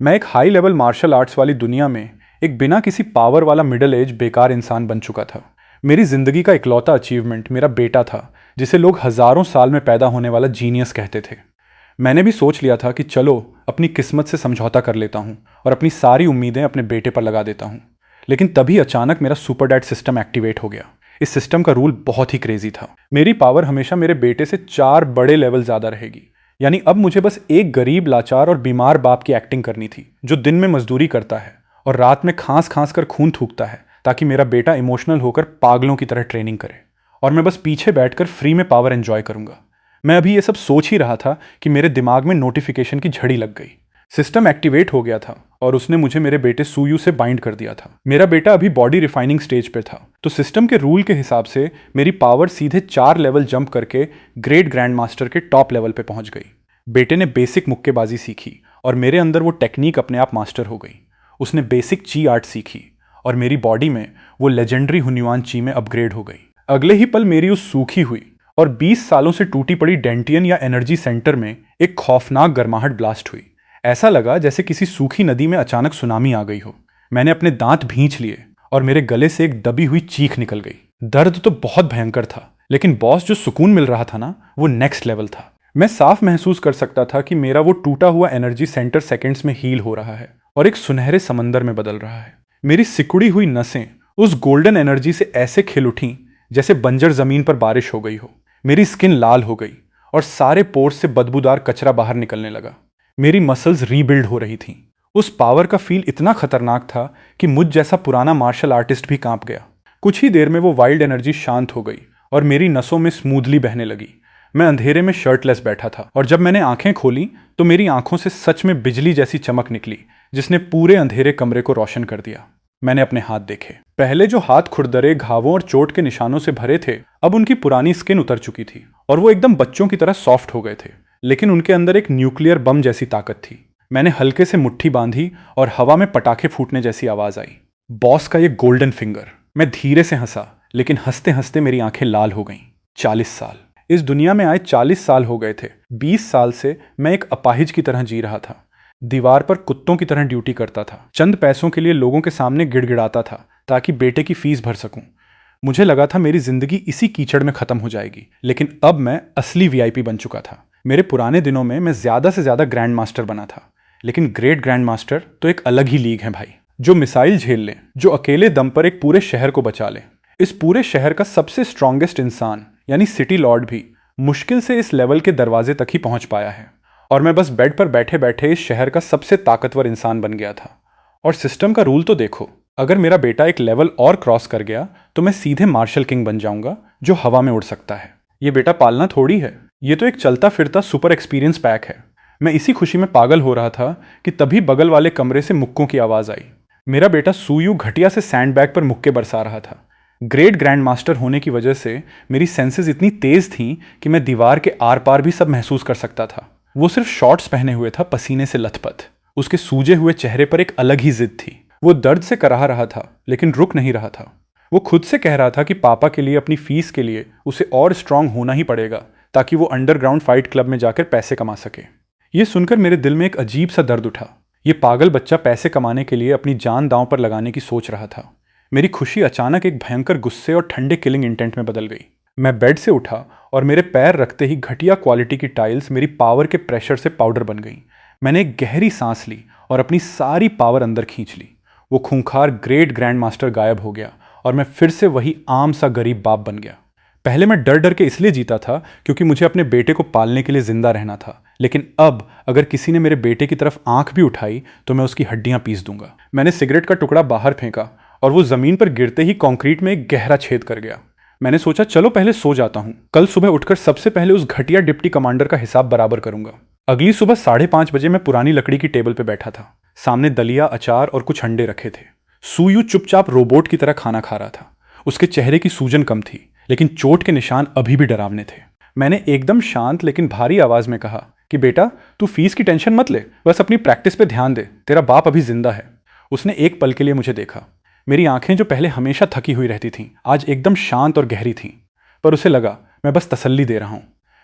मैं एक high level martial arts वाली दुनिया में एक बिना किसी पावर वाला मिडिल एज बेकार इंसान बन चुका था। मेरी जिंदगी का इकलौता अचीवमेंट मेरा बेटा था, जिसे लोग हजारों साल में पैदा होने वाला जीनियस कहते थे। मैंने भी सोच लिया था कि चलो अपनी किस्मत से समझौता कर लेता हूँ और अपनी सारी उम्मीदें अपने बेटे पर लगा देता हूँ। लेकिन तभी अचानक मेरा सुपर डैड सिस्टम एक्टिवेट हो गया। इस सिस्टम का रूल बहुत ही क्रेजी था। मेरी पावर हमेशा मेरे बेटे से 4 बड़े लेवल ज्यादा रहेगी। यानी अब मुझे बस एक गरीब, लाचार और बीमार बाप की एक्टिंग करनी थी, जो दिन में मजदूरी करता है और रात में खांस खांस कर खून थूकता है, ताकि मेरा बेटा इमोशनल होकर पागलों की तरह ट्रेनिंग करे और मैं बस पीछे बैठकर फ्री में पावर एंजॉय करूंगा। मैं अभी ये सब सोच ही रहा था कि मेरे दिमाग में नोटिफिकेशन की झड़ी लग गई। सिस्टम एक्टिवेट हो गया था और उसने मुझे मेरे बेटे सूयू से बाइंड कर दिया था। मेरा बेटा अभी बॉडी रिफाइनिंग स्टेज पे था, तो सिस्टम के रूल के हिसाब से मेरी पावर सीधे 4 लेवल जंप करके ग्रेट ग्रैंड मास्टर के टॉप लेवल पे पहुंच गई। बेटे ने बेसिक मुक्केबाजी सीखी और मेरे अंदर वो टेक्निक अपने आप मास्टर हो गई। उसने बेसिक ची आर्ट सीखी और मेरी बॉडी में वो लेजेंडरी हुन्युआन ची में अपग्रेड हो गई। अगले ही पल मेरी उस सूखी हुई और 20 सालों से टूटी पड़ी डेंटियन या एनर्जी सेंटर में एक खौफनाक गर्माहट ब्लास्ट हुई। ऐसा लगा जैसे किसी सूखी नदी में अचानक सुनामी आ गई हो। मैंने अपने दांत भींच लिए और मेरे गले से एक दबी हुई चीख निकल गई। दर्द तो बहुत भयंकर था, लेकिन बॉस जो सुकून मिल रहा था ना, वो नेक्स्ट लेवल था। मैं साफ महसूस कर सकता था कि मेरा वो टूटा हुआ एनर्जी सेंटर सेकंड्स में हील हो रहा है और एक सुनहरे समंदर में बदल रहा है। मेरी सिकुड़ी हुई नसें उस गोल्डन एनर्जी से ऐसे खिल उठी जैसे बंजर जमीन पर बारिश हो गई हो। मेरी स्किन लाल हो गई और सारे पोर्स से बदबूदार कचरा बाहर निकलने लगा। मेरी मसल्स रीबिल्ड हो रही थीं। उस पावर का फील इतना खतरनाक था कि मुझ जैसा पुराना मार्शल आर्टिस्ट भी कांप गया। कुछ ही देर में वो वाइल्ड एनर्जी शांत हो गई और मेरी नसों में स्मूथली बहने लगी। मैं अंधेरे में शर्टलेस बैठा था और जब मैंने आंखें खोली तो मेरी आंखों से सच में बिजली जैसी चमक निकली, जिसने पूरे अंधेरे कमरे को रोशन कर दिया। मैंने अपने हाथ देखे। पहले जो हाथ खुरदरे, घावों और चोट के निशानों से भरे थे, अब उनकी पुरानी स्किन उतर चुकी थी और वो एकदम बच्चों की तरह सॉफ्ट हो गए थे। लेकिन उनके अंदर एक न्यूक्लियर बम जैसी ताकत थी। मैंने हल्के से मुट्ठी बांधी और हवा में पटाखे फूटने जैसी आवाज आई। बॉस का ये गोल्डन फिंगर। मैं धीरे से हंसा, लेकिन हंसते हंसते मेरी आंखें लाल हो गईं। 40 साल। इस दुनिया में आए 40 साल हो गए थे। 20 साल से मैं एक अपाहिज की तरह जी रहा था। दीवार पर कुत्तों की तरह ड्यूटी करता था। चंद पैसों के लिए लोगों के सामने गिड़गिड़ाता था ताकि बेटे की फीस भर सकूं। मुझे लगा था मेरी जिंदगी इसी कीचड़ में खत्म हो जाएगी, लेकिन अब मैं असली वीआईपी बन चुका था। मेरे पुराने दिनों में मैं ज्यादा से ज्यादा ग्रैंड मास्टर बना था, लेकिन ग्रेट ग्रैंड मास्टर तो एक अलग ही लीग है भाई। जो मिसाइल झेल ले, जो अकेले दम पर एक पूरे शहर को बचा ले। इस पूरे शहर का सबसे स्ट्रॉन्गेस्ट इंसान यानी सिटी लॉर्ड भी मुश्किल से इस लेवल के दरवाजे तक ही पहुंच पाया है। और मैं बस बेड पर बैठे बैठे इस शहर का सबसे ताकतवर इंसान बन गया था। और सिस्टम का रूल तो देखो, अगर मेरा बेटा एक लेवल और क्रॉस कर गया तो मैं सीधे मार्शल किंग बन जाऊंगा, जो हवा में उड़ सकता है। ये बेटा पालना थोड़ी है, ये तो एक चलता फिरता सुपर एक्सपीरियंस पैक है। मैं इसी खुशी में पागल हो रहा था कि तभी बगल वाले कमरे से मुक्कों की आवाज आई। मेरा बेटा सूयू घटिया से सैंडबैग पर मुक्के बरसा रहा था। ग्रेट ग्रैंड मास्टर होने की वजह से मेरी सेंसेस इतनी तेज थीं कि मैं दीवार के आर पार भी सब महसूस कर सकता था। वो सिर्फ शॉर्ट्स पहने हुए था, पसीने से लथपथ। उसके सूजे हुए चेहरे पर एक अलग ही जिद थी। वो दर्द से कराह रहा था, लेकिन रुक नहीं रहा था। वो खुद से कह रहा था कि पापा के लिए, अपनी फीस के लिए उसे और स्ट्रांग होना ही पड़ेगा, ताकि वो अंडरग्राउंड फाइट क्लब में जाकर पैसे कमा सके। ये सुनकर मेरे दिल में एक अजीब सा दर्द उठा। ये पागल बच्चा पैसे कमाने के लिए अपनी जान दांव पर लगाने की सोच रहा था। मेरी खुशी अचानक एक भयंकर गुस्से और ठंडे किलिंग इंटेंट में बदल गई। मैं बेड से उठा और मेरे पैर रखते ही घटिया क्वालिटी की टाइल्स मेरी पावर के प्रेशर से पाउडर बन गई। मैंने एक गहरी सांस ली और अपनी सारी पावर अंदर खींच ली। वो खूंखार ग्रेट ग्रैंड मास्टर गायब हो गया और मैं फिर से वही आम सा गरीब बाप बन गया। पहले मैं डर डर के इसलिए जीता था क्योंकि मुझे अपने बेटे को पालने के लिए जिंदा रहना था, लेकिन अब अगर किसी ने मेरे बेटे की तरफ आंख भी उठाई तो मैं उसकी हड्डियां पीस दूंगा। मैंने सिगरेट का टुकड़ा बाहर फेंका और वो जमीन पर गिरते ही कंक्रीट में एक गहरा छेद कर गया। मैंने सोचा चलो पहले सो जाता हूँ, कल सुबह उठकर सबसे पहले उस घटिया डिप्टी कमांडर का हिसाब बराबर करूंगा। अगली सुबह 5:30 बजे मैं पुरानी लकड़ी की टेबल पर बैठा था। सामने दलिया, अचार और कुछ अंडे रखे थे। सूयू चुपचाप रोबोट की तरह खाना खा रहा था। उसके चेहरे की सूजन कम थी, लेकिन चोट के निशान अभी भी डरावने थे। मैंने एकदम शांत लेकिन भारी आवाज में कहा कि बेटा, तू फीस की टेंशन मत ले, बस अपनी प्रैक्टिस पे ध्यान दे, तेरा बाप अभी जिंदा है। उसने एक पल के लिए मुझे देखा। मेरी आंखें जो पहले हमेशा थकी हुई रहती थीं, आज एकदम शांत और गहरी थीं। पर उसे लगा मैं बस तसल्ली दे रहा हूं।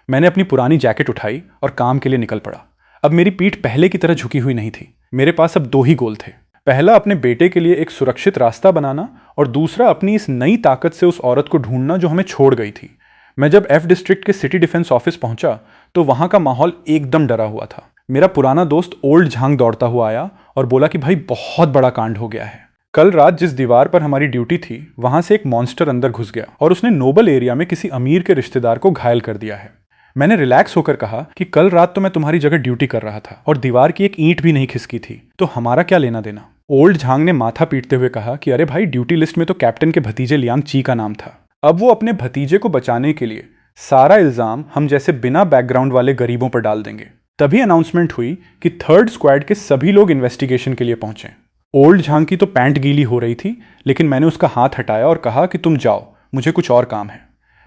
मैंने अपनी पुरानी जैकेट उठाई और काम के लिए निकल पड़ा। अब मेरी पीठ पहले की तरह झुकी हुई नहीं थी, मेरे पास अब दो ही गोल थे। पहला अपने बेटे के लिए एक सुरक्षित रास्ता बनाना और दूसरा अपनी इस नई ताकत से उस औरत को ढूंढना जो हमें छोड़ गई थी। मैं जब एफ डिस्ट्रिक्ट के सिटी डिफेंस ऑफिस पहुंचा तो वहां का माहौल एकदम डरा हुआ था। मेरा पुराना दोस्त ओल्ड झांग दौड़ता हुआ आया और बोला कि भाई बहुत बड़ा कांड हो गया है। कल रात जिस दीवार पर हमारी ड्यूटी थी वहां से एक मॉन्स्टर अंदर घुस गया और उसने नोबल एरिया में किसी अमीर के रिश्तेदार को घायल कर दिया है। मैंने रिलैक्स होकर कहा कि कल रात तो मैं तुम्हारी जगह ड्यूटी कर रहा था और दीवार की एक ईंट भी नहीं खिसकी थी, तो हमारा क्या लेना देना। ओल्ड झांग ने माथा पीटते हुए कहा कि अरे भाई, ड्यूटी लिस्ट में तो कैप्टन के भतीजे लियांग ची का नाम था। अब वो अपने भतीजे को बचाने के लिए सारा इल्जाम हम जैसे बिना बैकग्राउंड वाले गरीबों पर डाल देंगे। तभी अनाउंसमेंट हुई कि थर्ड स्क्वाड के सभी लोग इन्वेस्टिगेशन के लिए पहुंचे। ओल्ड झांग की तो पैंट गीली हो रही थी, लेकिन मैंने उसका हाथ हटाया और कहा कि तुम जाओ, मुझे कुछ और काम है।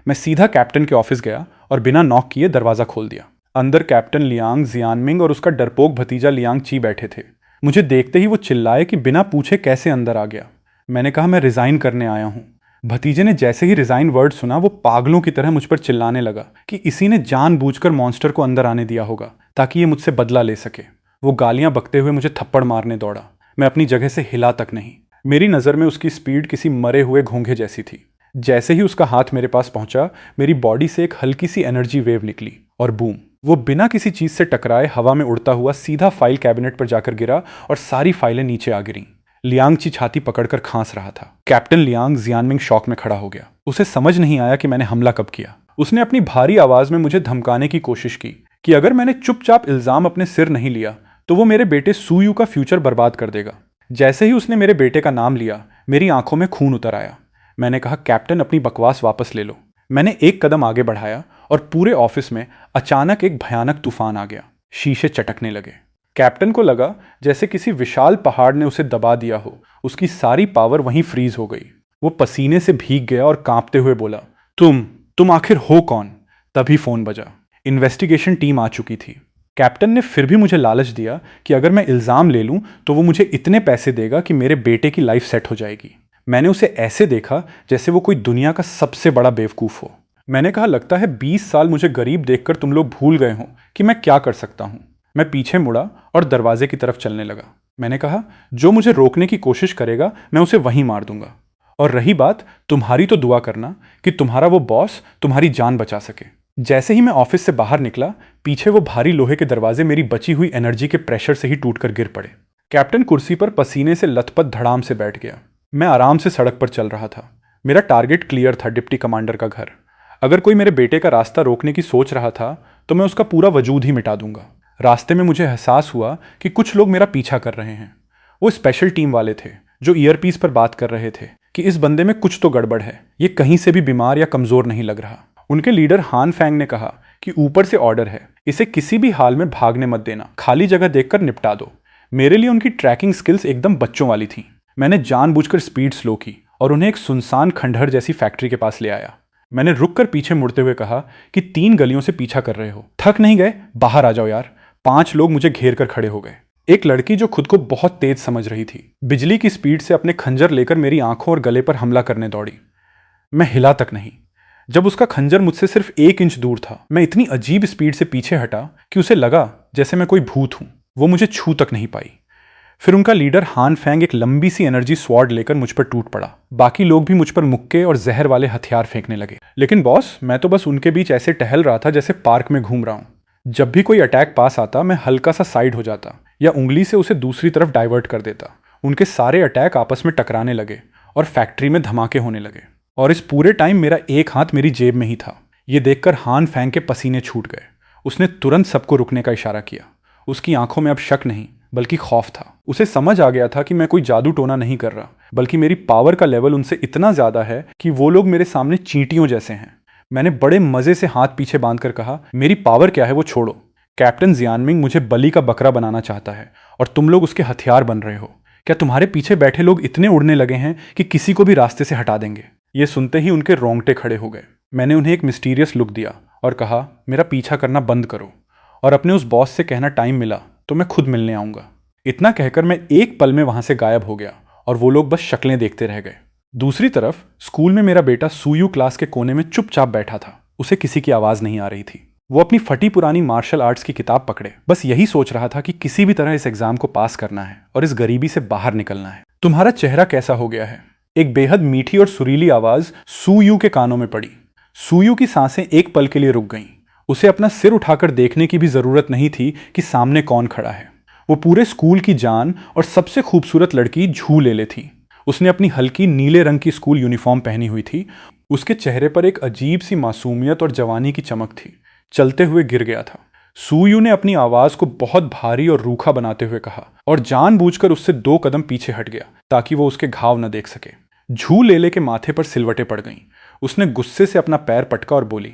मैं सीधा कैप्टन के ऑफिस गया और बिना नॉक किए दरवाजा खोल दिया। अंदर कैप्टन लियांग जियानमिंग और उसका डरपोक भतीजा लियांग ची बैठे थे। मुझे देखते ही वो चिल्लाए कि बिना पूछे कैसे अंदर आ गया। मैंने कहा मैं रिजाइन करने आया हूँ। भतीजे ने जैसे ही रिजाइन वर्ड सुना वो पागलों की तरह मुझ पर चिल्लाने लगा कि इसी ने जानबूझकर मॉन्स्टर को अंदर आने दिया होगा ताकि ये मुझसे बदला ले सके। वो गालियां बकते हुए मुझे थप्पड़ मारने दौड़ा। मैं अपनी जगह से हिला तक नहीं। मेरी नज़र में उसकी स्पीड किसी मरे हुए घोंघे जैसी थी। जैसे ही उसका हाथ मेरे पास पहुंचा, मेरी बॉडी से एक हल्की सी एनर्जी वेव निकली और बूम, वो बिना किसी चीज से टकराए हवा में उड़ता हुआ सीधा फाइल कैबिनेट पर जाकर गिरा और सारी फाइलें नीचे आ गिरीं। लियांग ची छाती पकड़कर खांस रहा था। कैप्टन लियांग जियानमिंग शॉक में खड़ा हो गया। उसे समझ नहीं आया कि मैंने हमला कब किया। उसने अपनी भारी आवाज में मुझे धमकाने की कोशिश की कि अगर मैंने चुपचाप इल्जाम अपने सिर नहीं लिया तो वो मेरे बेटे सूयू का फ्यूचर बर्बाद कर देगा। जैसे ही उसने मेरे बेटे का नाम लिया, मेरी आंखों में खून उतर आया। मैंने कहा, कैप्टन अपनी बकवास वापस ले लो। मैंने एक कदम आगे बढ़ाया और पूरे ऑफिस में अचानक एक भयानक तूफान आ गया। शीशे चटकने लगे। कैप्टन को लगा जैसे किसी विशाल पहाड़ ने उसे दबा दिया हो। उसकी सारी पावर वहीं फ्रीज हो गई। वो पसीने से भीग गया और कांपते हुए बोला, तुम आखिर हो कौन? तभी फोन बजा। इन्वेस्टिगेशन टीम आ चुकी थी। कैप्टन ने फिर भी मुझे लालच दिया कि अगर मैं इल्जाम ले लूं तो वो मुझे इतने पैसे देगा कि मेरे बेटे की लाइफ सेट हो जाएगी। मैंने उसे ऐसे देखा जैसे वो कोई दुनिया का सबसे बड़ा बेवकूफ हो। मैंने कहा, लगता है 20 साल मुझे गरीब देखकर तुम लोग भूल गए हो कि मैं क्या कर सकता हूं। मैं पीछे मुड़ा और दरवाजे की तरफ चलने लगा। मैंने कहा, जो मुझे रोकने की कोशिश करेगा मैं उसे वहीं मार दूंगा। और रही बात तुम्हारी, तो दुआ करना कि तुम्हारा वो बॉस तुम्हारी जान बचा सके। जैसे ही मैं ऑफिस से बाहर निकला, पीछे वो भारी लोहे के दरवाजे मेरी बची हुई एनर्जी के प्रेशर से ही टूटकर गिर पड़े। कैप्टन कुर्सी पर पसीने से लथपथ धड़ाम से बैठ गया। मैं आराम से सड़क पर चल रहा था। मेरा टारगेट क्लियर था, डिप्टी कमांडर का घर। अगर कोई मेरे बेटे का रास्ता रोकने की सोच रहा था तो मैं उसका पूरा वजूद ही मिटा दूंगा। रास्ते में मुझे एहसास हुआ कि कुछ लोग मेरा पीछा कर रहे हैं। वो स्पेशल टीम वाले थे जो ईयरपीस पर बात कर रहे थे कि इस बंदे में कुछ तो गड़बड़ है, ये कहीं से भी बीमार या कमजोर नहीं लग रहा। उनके लीडर हान फैंग ने कहा कि ऊपर से ऑर्डर है, इसे किसी भी हाल में भागने मत देना, खाली जगह देखकर निपटा दो। मेरे लिए उनकी ट्रैकिंग स्किल्स एकदम बच्चों वाली थी। मैंने जानबूझकर स्पीड स्लो की और उन्हें एक सुनसान खंडहर जैसी फैक्ट्री के पास ले आया। मैंने रुककर पीछे मुड़ते हुए कहा कि 3 गलियों से पीछा कर रहे हो, थक नहीं गए? बाहर आ जाओ यार। 5 लोग मुझे घेर कर खड़े हो गए। एक लड़की जो खुद को बहुत तेज समझ रही थी, बिजली की स्पीड से अपने खंजर लेकर मेरी आंखों और गले पर हमला करने दौड़ी। मैं हिला तक नहीं। जब उसका खंजर मुझसे सिर्फ 1 इंच दूर था, मैं इतनी अजीब स्पीड से पीछे हटा कि उसे लगा जैसे मैं कोई भूत हूं। वो मुझे छू तक नहीं पाई। फिर उनका लीडर हान फैंग एक लंबी सी एनर्जी स्वॉर्ड लेकर मुझ पर टूट पड़ा। बाकी लोग भी मुझ पर मुक्के और जहर वाले हथियार फेंकने लगे। लेकिन बॉस, मैं तो बस उनके बीच ऐसे टहल रहा था जैसे पार्क में घूम रहा हूं। जब भी कोई अटैक पास आता, मैं हल्का सा साइड हो जाता या उंगली से उसे दूसरी तरफ डाइवर्ट कर देता। उनके सारे अटैक आपस में टकराने लगे और फैक्ट्री में धमाके होने लगे। और इस पूरे टाइम मेरा एक हाथ मेरी जेब में ही था। ये देखकर हान फैंग के पसीने छूट गए। उसने तुरंत सबको रुकने का इशारा किया। उसकी आंखों में अब शक नहीं बल्कि खौफ था। उसे समझ आ गया था कि मैं कोई जादू टोना नहीं कर रहा, बल्कि मेरी पावर का लेवल उनसे इतना ज्यादा है कि वो लोग मेरे सामने चींटियों जैसे हैं। मैंने बड़े मजे से हाथ पीछे बांधकर कहा, मेरी पावर क्या है वो छोड़ो। कैप्टन जियानमिंग मुझे बलि का बकरा बनाना चाहता है और तुम लोग उसके हथियार बन रहे हो। क्या तुम्हारे पीछे बैठे लोग इतने उड़ने लगे हैं कि किसी को भी रास्ते से हटा देंगे? ये सुनते ही उनके रोंगटे खड़े हो गए। मैंने उन्हें एक मिस्टीरियस लुक दिया और कहा, मेरा पीछा करना बंद करो और अपने उस बॉस से कहना टाइम मिला तो मैं खुद मिलने आऊंगा। इतना कहकर मैं एक पल में वहां से गायब हो गया और वो लोग बस शक्लें देखते रह गए। दूसरी तरफ स्कूल में मेरा बेटा सूयू क्लास के कोने में चुपचाप बैठा था। उसे किसी की आवाज नहीं आ रही थी। वो अपनी फटी पुरानी मार्शल आर्ट्स की किताब पकड़े, बस यही सोच रहा था कि किसी भी तरह इस एग्जाम को पास करना है और इस गरीबी से बाहर निकलना है। तुम्हारा चेहरा कैसा हो गया है? एक बेहद मीठी और सुरीली आवाज सूयू के कानों में पड़ी। सूयू की सांसें एक पल के लिए रुक गईं। उसे अपना सिर उठाकर देखने की भी जरूरत नहीं थी कि सामने कौन खड़ा है। वो पूरे स्कूल की जान और सबसे खूबसूरत लड़की झू लेले थी। उसने अपनी हल्की नीले रंग की स्कूल यूनिफॉर्म पहनी हुई थी। उसके चेहरे पर एक अजीब सी मासूमियत और जवानी की चमक थी। चलते हुए गिर गया था। सूयू ने अपनी आवाज को बहुत भारी और रूखा बनाते हुए कहा और जानबूझकर उससे 2 कदम पीछे हट गया ताकि वो उसके घाव न देख सके। झू लेले के माथे पर सिलवटें पड़ गईं। उसने गुस्से से अपना पैर पटका और बोली,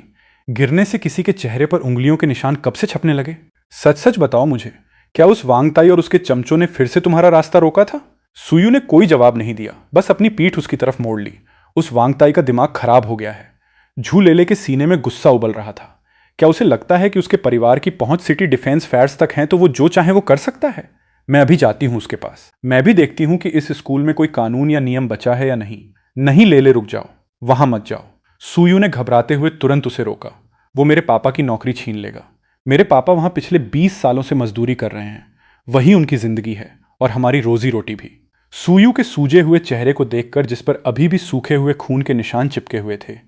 गिरने से किसी के चेहरे पर उंगलियों के निशान कब से छपने लगे? सच सच बताओ मुझे, क्या उस वांगताई और उसके चमचों ने फिर से तुम्हारा रास्ता रोका था? सूयू ने कोई जवाब नहीं दिया, बस अपनी पीठ उसकी तरफ मोड़ ली। उस वांगताई का दिमाग खराब हो गया है। झू लेले के सीने में गुस्सा उबल रहा था। क्या उसे लगता है कि उसके परिवार की पहुंच सिटी डिफेंस फेयर्स तक है तो वो जो चाहे वो कर सकता है? मैं अभी जाती हूं उसके पास। मैं भी देखती हूं कि इस स्कूल में कोई कानून या नियम बचा है या नहीं। नहीं लेले, रुक जाओ, वहां मत जाओ। सूयू ने घबराते हुए तुरंत उसे रोका। वो मेरे पापा की नौकरी छीन लेगा। मेरे पापा वहां पिछले 20 सालों से मजदूरी कर रहे हैं। वही उनकी जिंदगी है और हमारी रोजी रोटी भी। सूयू के सूजे हुए चेहरे को देखकर, जिस पर अभी भी सूखे हुए खून के निशान चिपके हुए थे,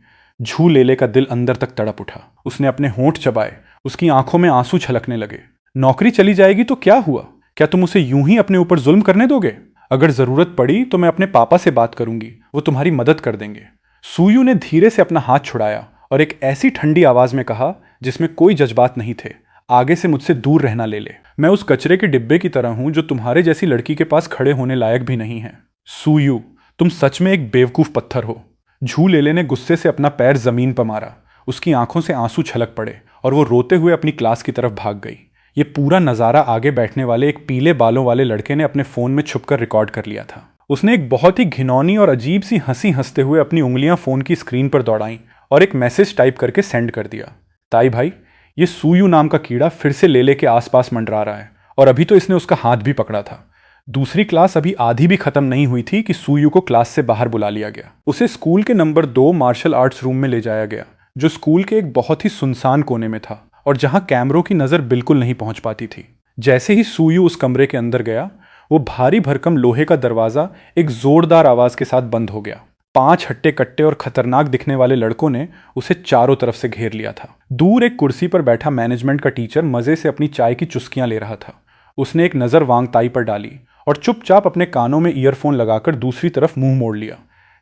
झू लेले का दिल अंदर तक तड़प उठा। उसने अपने होंठ चबाए। उसकी आंखों में आंसू छलकने लगे। नौकरी चली जाएगी तो क्या हुआ? क्या तुम उसे यूं ही अपने ऊपर जुल्म करने दोगे? अगर जरूरत पड़ी तो मैं अपने पापा से बात करूंगी, वो तुम्हारी मदद कर देंगे। सूयू ने धीरे से अपना हाथ छुड़ाया और एक ऐसी ठंडी आवाज में कहा जिसमें कोई जज्बात नहीं थे, आगे से मुझसे दूर रहना ले। मैं उस कचरे के डिब्बे की तरह हूं जो तुम्हारे जैसी लड़की के पास खड़े होने लायक भी नहीं है। सूयू, तुम सच में एक बेवकूफ पत्थर हो। झू लेले ने गुस्से से अपना पैर जमीन पर मारा। उसकी आंखों से आंसू छलक पड़े और वो रोते हुए अपनी क्लास की तरफ भाग गई। ये पूरा नज़ारा आगे बैठने वाले एक पीले बालों वाले लड़के ने अपने फ़ोन में छुपकर रिकॉर्ड कर लिया था। उसने एक बहुत ही घिनौनी और अजीब सी हंसी हंसते हुए अपनी उंगलियां फ़ोन की स्क्रीन पर दौड़ाईं और एक मैसेज टाइप करके सेंड कर दिया। ताई भाई, ये सूयू नाम का कीड़ा फिर से लेले के आसपास मंडरा रहा है और अभी तो इसने उसका हाथ भी पकड़ा था। दूसरी क्लास अभी आधी भी खत्म नहीं हुई थी कि सूयू को क्लास से बाहर बुला लिया गया। उसे स्कूल के नंबर 2 मार्शल आर्ट्स रूम में ले जाया गया, जो स्कूल के एक बहुत ही सुनसान कोने में था और जहां कैमरों की नज़र बिल्कुल नहीं पहुंच पाती थी। जैसे ही सूयू उस कमरे के अंदर गया, वो भारी भरकम लोहे का दरवाज़ा एक जोरदार आवाज़ के साथ बंद हो गया। 5 हट्टे कट्टे और खतरनाक दिखने वाले लड़कों ने उसे चारों तरफ से घेर लिया था। दूर एक कुर्सी पर बैठा मैनेजमेंट का टीचर मज़े से अपनी चाय की चुस्कियां ले रहा था। उसने एक नज़र वांगताई पर डाली और चुपचाप अपने कानों में ईयरफोन लगाकर दूसरी तरफ मुंह मोड़ लिया,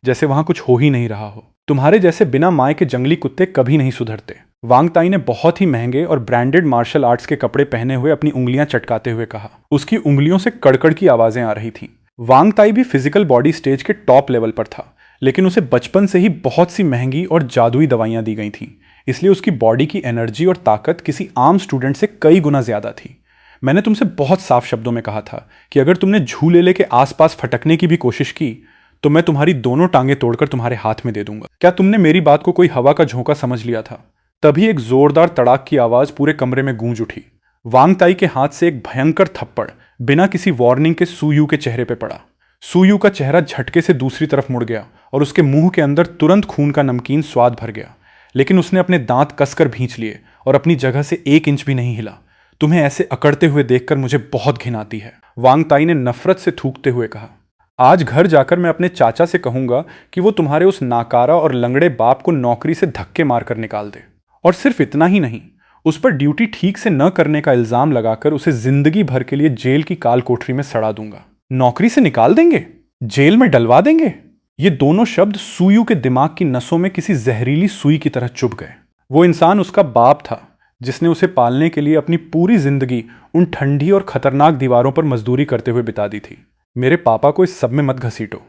जैसे वहां कुछ हो ही नहीं रहा हो। तुम्हारे जैसे बिना माए के जंगली कुत्ते कभी नहीं सुधरते। वांगताई ने बहुत ही महंगे और ब्रांडेड मार्शल आर्ट्स के कपड़े पहने हुए अपनी उंगलियां चटकाते हुए कहा। उसकी उंगलियों से कड़कड़ की आवाजें आ रही थीं। वांगताई भी फिजिकल बॉडी स्टेज के टॉप लेवल पर था, लेकिन उसे बचपन से ही बहुत सी महंगी और जादुई दवाइयां दी गई थीं, इसलिए उसकी बॉडी की एनर्जी और ताकत किसी आम स्टूडेंट से कई गुना ज्यादा थी। मैंने तुमसे बहुत साफ शब्दों में कहा था कि अगर तुमने झू लेले के आसपास फटकने की भी कोशिश की तो मैं तुम्हारी दोनों टांगें तोड़कर तुम्हारे हाथ में दे दूंगा। क्या तुमने मेरी बात को कोई हवा का झोंका समझ लिया था? तभी एक जोरदार तड़ाक की आवाज पूरे कमरे में गूंज उठी। वांगताई के हाथ से एक भयंकर थप्पड़ बिना किसी वार्निंग के सूयू के चेहरे पर पड़ा। सूयू का चेहरा झटके से दूसरी तरफ मुड़ गया और उसके मुंह के अंदर तुरंत खून का नमकीन स्वाद भर गया, लेकिन उसने अपने दांत कसकर भींच लिए और अपनी जगह से 1 इंच भी नहीं हिला। तुम्हें ऐसे अकड़ते हुए देखकर मुझे बहुत घिन आती है, वांगताई ने नफरत से थूकते हुए कहा। आज घर जाकर मैं अपने चाचा से कहूंगा कि वो तुम्हारे उस नाकारा और लंगड़े बाप को नौकरी से धक्के मारकर निकाल दे। और सिर्फ इतना ही नहीं, उस पर ड्यूटी ठीक से न करने का इल्जाम लगाकर उसे जिंदगी भर के लिए जेल की काल कोठरी में सड़ा दूंगा। नौकरी से निकाल देंगे? जेल में डलवा देंगे? ये दोनों शब्द सूयू के दिमाग की नसों में किसी जहरीली सुई की तरह चुभ गए। वो इंसान उसका बाप था जिसने उसे पालने के लिए अपनी पूरी जिंदगी उन ठंडी और खतरनाक दीवारों पर मजदूरी करते हुए बिता दी थी। मेरे पापा को इस सब में मत घसीटो।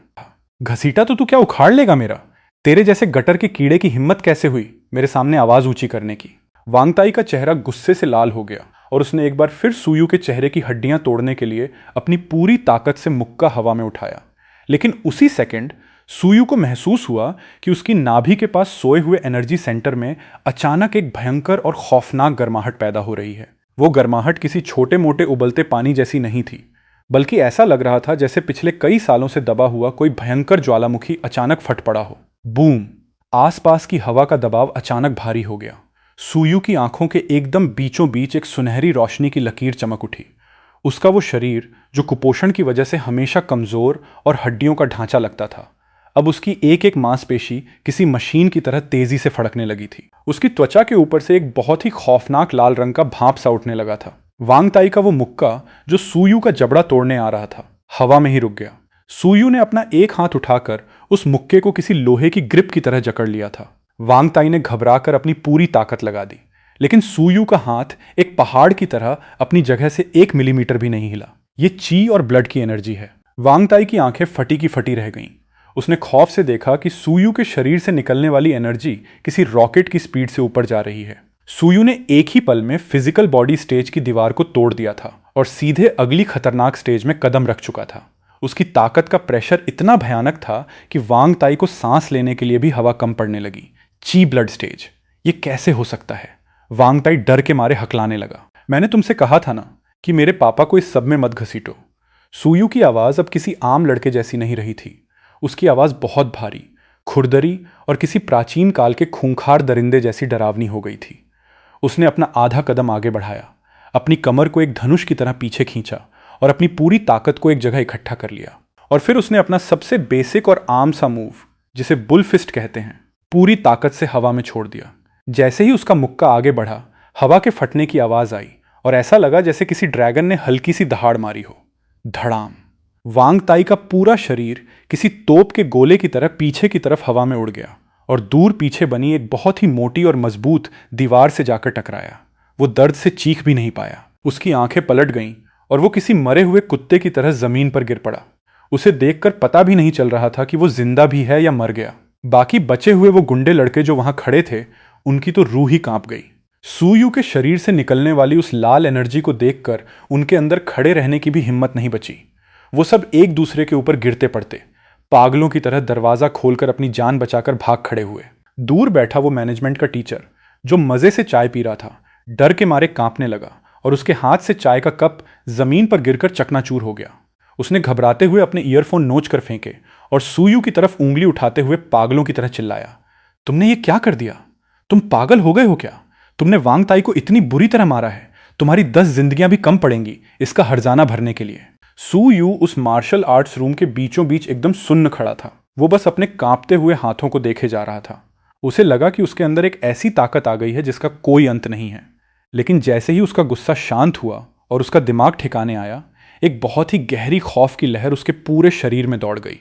घसीटा तो तू क्या उखाड़ लेगा मेरा? तेरे जैसे गटर के कीड़े की हिम्मत कैसे हुई मेरे सामने आवाज ऊंची करने की? वांगताई का चेहरा गुस्से से लाल हो गया और उसने एक बार फिर सूयू के चेहरे की हड्डियां तोड़ने के लिए अपनी पूरी ताकत से मुक्का हवा में उठाया। लेकिन उसी सेकंड सूयू को महसूस हुआ कि उसकी नाभि के पास सोए हुए एनर्जी सेंटर में अचानक एक भयंकर और खौफनाक गर्माहट पैदा हो रही है। वो गर्माहट किसी छोटे मोटे उबलते पानी जैसी नहीं थी, बल्कि ऐसा लग रहा था जैसे पिछले कई सालों से दबा हुआ कोई भयंकर ज्वालामुखी अचानक फट पड़ा हो। बूम! आसपास की हवा का दबाव अचानक भारी हो गया। सूयू की आंखों के एकदम बीचों बीच एक सुनहरी रोशनी की लकीर चमक उठी। उसका वो शरीर जो कुपोषण की वजह से हमेशा कमजोर और हड्डियों का ढांचा लगता था, अब उसकी एक एक मांसपेशी किसी मशीन की तरह तेजी से फड़कने लगी थी। उसकी त्वचा के ऊपर से एक बहुत ही खौफनाक लाल रंग का भाप सा उठने लगा था। वांग ताई का वो मुक्का जो सूयू का जबड़ा तोड़ने आ रहा था, हवा में ही रुक गया। सूयू ने अपना एक हाथ उठाकर उस मुक्के को किसी लोहे की ग्रिप की तरह जकड़ लिया था। वांग ताई ने घबराकर अपनी पूरी ताकत लगा दी, लेकिन सूयू का हाथ एक पहाड़ की तरह अपनी जगह से 1 मिलीमीटर भी नहीं हिला। ये ची और ब्लड की एनर्जी है। वांग ताई की आंखें फटी की फटी रह गईं। उसने खौफ से देखा कि सूयू के शरीर से निकलने वाली एनर्जी किसी रॉकेट की स्पीड से ऊपर जा रही है। सूयू ने एक ही पल में फिजिकल बॉडी स्टेज की दीवार को तोड़ दिया था और सीधे अगली खतरनाक स्टेज में कदम रख चुका था। उसकी ताकत का प्रेशर इतना भयानक था कि वांग ताई को सांस लेने के लिए भी हवा कम पड़ने लगी। ची ब्लड स्टेज, ये कैसे हो सकता है? वांग ताई डर के मारे हकलाने लगा। मैंने तुमसे कहा था ना कि मेरे पापा को इस सब में मत घसीटो। सूयू की आवाज अब किसी आम लड़के जैसी नहीं रही थी। उसकी आवाज बहुत भारी, खुरदरी और किसी प्राचीन काल के खूंखार दरिंदे जैसी डरावनी हो गई थी। उसने अपना आधा कदम आगे बढ़ाया, अपनी कमर को एक धनुष की तरह पीछे खींचा और अपनी पूरी ताकत को एक जगह इकट्ठा कर लिया। और फिर उसने अपना सबसे बेसिक और आम सा मूव, जिसे बुल फिस्ट कहते हैं, पूरी ताकत से हवा में छोड़ दिया। जैसे ही उसका मुक्का आगे बढ़ा, हवा के फटने की आवाज आई और ऐसा लगा जैसे किसी ड्रैगन ने हल्की सी दहाड़ मारी हो। धड़ाम! वांग ताई का पूरा शरीर किसी तोप के गोले की तरह पीछे की तरफ हवा में उड़ गया और दूर पीछे बनी एक बहुत ही मोटी और मजबूत दीवार से जाकर टकराया। वो दर्द से चीख भी नहीं पाया। उसकी आंखें पलट गईं और वो किसी मरे हुए कुत्ते की तरह जमीन पर गिर पड़ा। उसे देखकर पता भी नहीं चल रहा था कि वो जिंदा भी है या मर गया। बाकी बचे हुए वो गुंडे लड़के जो वहां खड़े थे, उनकी तो रूह ही कांप गई। सूयू के शरीर से निकलने वाली उस लाल एनर्जी को देखकर उनके अंदर खड़े रहने की भी हिम्मत नहीं बची। वो सब एक दूसरे के ऊपर गिरते पड़ते, पागलों की तरह दरवाजा खोलकर अपनी जान बचाकर भाग खड़े हुए। दूर बैठा वो मैनेजमेंट का टीचर जो मजे से चाय पी रहा था, डर के मारे कांपने लगा और उसके हाथ से चाय का कप जमीन पर गिरकर चकनाचूर हो गया। उसने घबराते हुए अपने ईयरफोन नोच कर फेंके और सूयू की तरफ उंगली उठाते हुए पागलों की तरह चिल्लाया, तुमने ये क्या कर दिया? तुम पागल हो गए हो क्या? तुमने वांग ताई को इतनी बुरी तरह मारा है, तुम्हारी 10 जिंदगियां भी कम पड़ेंगी इसका हर्जाना भरने के लिए। सूयू उस मार्शल आर्ट्स रूम के बीचों बीच एकदम सुन्न खड़ा था। वो बस अपने कांपते हुए हाथों को देखे जा रहा था। उसे लगा कि उसके अंदर एक ऐसी ताकत आ गई है जिसका कोई अंत नहीं है। लेकिन जैसे ही उसका गुस्सा शांत हुआ और उसका दिमाग ठिकाने आया, एक बहुत ही गहरी खौफ की लहर उसके पूरे शरीर में दौड़ गई।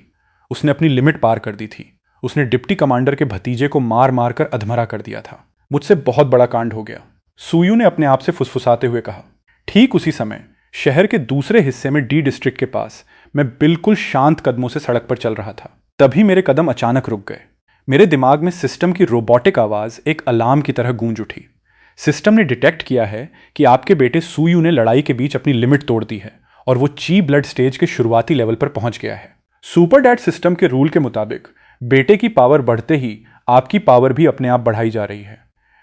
उसने अपनी लिमिट पार कर दी थी। उसने डिप्टी कमांडर के भतीजे को मार मार कर अधमरा कर दिया था। मुझसे बहुत बड़ा कांड हो गया, सूयू ने अपने आप से फुसफुसाते हुए कहा। ठीक उसी समय शहर के दूसरे हिस्से में डी डिस्ट्रिक्ट के पास मैं बिल्कुल शांत कदमों से सड़क पर चल रहा था। तभी मेरे कदम अचानक रुक गए। मेरे दिमाग में सिस्टम की रोबोटिक आवाज एक अलार्म की तरह गूंज उठी। सिस्टम ने डिटेक्ट किया है कि आपके बेटे सूयू ने लड़ाई के बीच अपनी लिमिट तोड़ दी है और वो ची ब्लड स्टेज के शुरुआती लेवल पर पहुंच गया है। सुपर डैड सिस्टम के रूल के मुताबिक बेटे की पावर बढ़ते ही आपकी पावर भी अपने आप बढ़ाई जा रही है।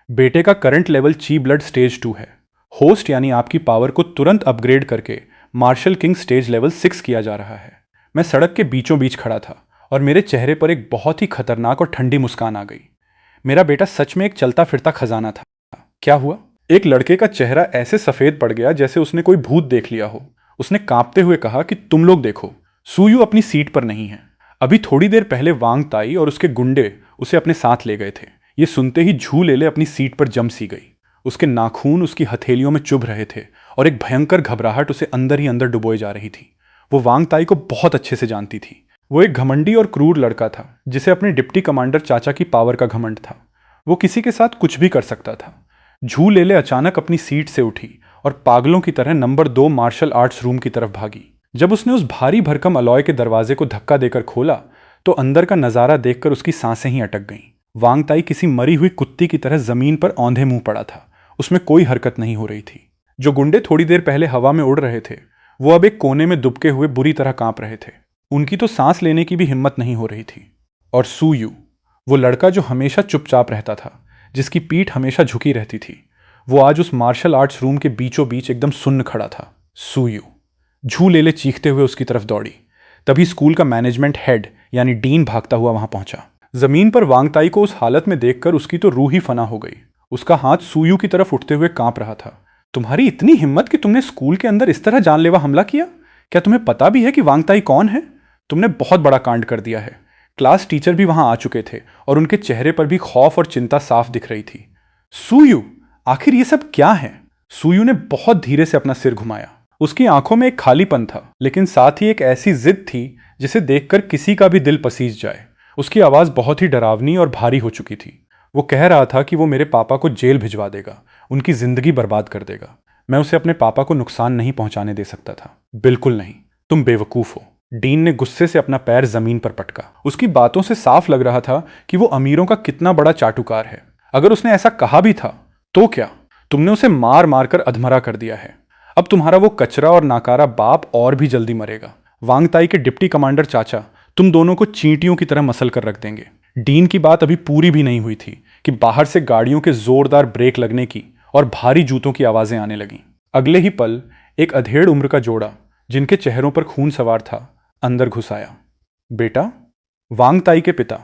बेटे का करंट लेवल ची ब्लड स्टेज 2 है। होस्ट यानी आपकी पावर को तुरंत अपग्रेड करके मार्शल किंग स्टेज लेवल 6 किया जा रहा है। मैं सड़क के बीचों बीच खड़ा था और मेरे चेहरे पर एक बहुत ही खतरनाक और ठंडी मुस्कान आ गई। मेरा बेटा सच में एक चलता फिरता खजाना था। क्या हुआ? एक लड़के का चेहरा ऐसे सफेद पड़ गया जैसे उसने कोई भूत देख लिया हो। उसने कांपते हुए कहा कि तुम लोग देखो, सूयू अपनी सीट पर नहीं है। अभी थोड़ी देर पहले वांग ताई और उसके गुंडे उसे अपने साथ ले गए थे। ये सुनते ही झू ले अपनी सीट पर जम सी गई। उसके नाखून उसकी हथेलियों में चुभ रहे थे और एक भयंकर घबराहट उसे अंदर ही अंदर डुबोए जा रही थी। वो वांग ताई को बहुत अच्छे से जानती थी। वो एक घमंडी और क्रूर लड़का था जिसे अपने डिप्टी कमांडर चाचा की पावर का घमंड था। वो किसी के साथ कुछ भी कर सकता था। झू ले अचानक अपनी सीट से उठी और पागलों की तरह नंबर 2 मार्शल आर्ट्स रूम की तरफ भागी। जब उसने उस भारी भरकम अलॉय के दरवाजे को धक्का देकर खोला तो अंदर का नजारा देखकर उसकी सांसें ही अटक गईं। वांग ताई किसी मरी हुई कुत्ती की तरह जमीन पर औंधे मुंह पड़ा था। उसमें कोई हरकत नहीं हो रही थी। जो गुंडे थोड़ी देर पहले हवा में उड़ रहे थे, वो अब एक कोने में दुबके हुए बुरी तरह कांप रहे थे। उनकी तो सांस लेने की भी हिम्मत नहीं हो रही थी। और सूयू, वो लड़का जो हमेशा चुपचाप रहता था, जिसकी पीठ हमेशा झुकी रहती थी, वो आज उस मार्शल आर्ट्स रूम के बीचों बीच एकदम सुन्न खड़ा था। सूयू! झू ले चीखते हुए उसकी तरफ दौड़ी। तभी स्कूल का मैनेजमेंट हेड यानी डीन भागता हुआ वहां पहुंचा। जमीन पर वांग ताई को उस हालत में देखकर उसकी तो रूह ही फना हो गई। उसका हाथ सुयू की तरफ उठते हुए कांप रहा था। तुम्हारी इतनी हिम्मत कि तुमने स्कूल के अंदर इस तरह जानलेवा हमला किया? क्या तुम्हें पता भी है कि वांगताई कौन है? तुमने बहुत बड़ा कांड कर दिया है। क्लास टीचर भी वहां आ चुके थे और उनके चेहरे पर भी खौफ और चिंता साफ दिख रही थी। सुयू, आखिर ये सब क्या है? सुयू ने बहुत धीरे से अपना सिर घुमाया। उसकी आंखों में एक खालीपन था, लेकिन साथ ही एक ऐसी जिद थी जिसे देखकर किसी का भी दिल पसीज जाए। उसकी आवाज बहुत ही डरावनी और भारी हो चुकी थी। वो कह रहा था कि वो मेरे पापा को जेल भिजवा देगा, उनकी जिंदगी बर्बाद कर देगा। मैं उसे अपने पापा को नुकसान नहीं पहुंचाने दे सकता था। बिल्कुल नहीं, तुम बेवकूफ हो। डीन ने गुस्से से अपना पैर जमीन पर पटका। उसकी बातों से साफ लग रहा था कि वो अमीरों का कितना बड़ा चाटुकार है। अगर उसने ऐसा कहा भी था तो क्या? तुमने उसे मार मार कर अधमरा कर दिया है। अब तुम्हारा वो कचरा और नाकारा बाप और भी जल्दी मरेगा। वांगताई के डिप्टी कमांडर चाचा तुम दोनों को चींटियों की तरह मसल कर रख देंगे। डीन की बात अभी पूरी भी नहीं हुई थी कि बाहर से गाड़ियों के जोरदार ब्रेक लगने की और भारी जूतों की आवाजें आने लगीं। अगले ही पल एक अधेड़ उम्र का जोड़ा, जिनके चेहरों पर खून सवार था, अंदर घुस आया। बेटा, वांगताई के पिता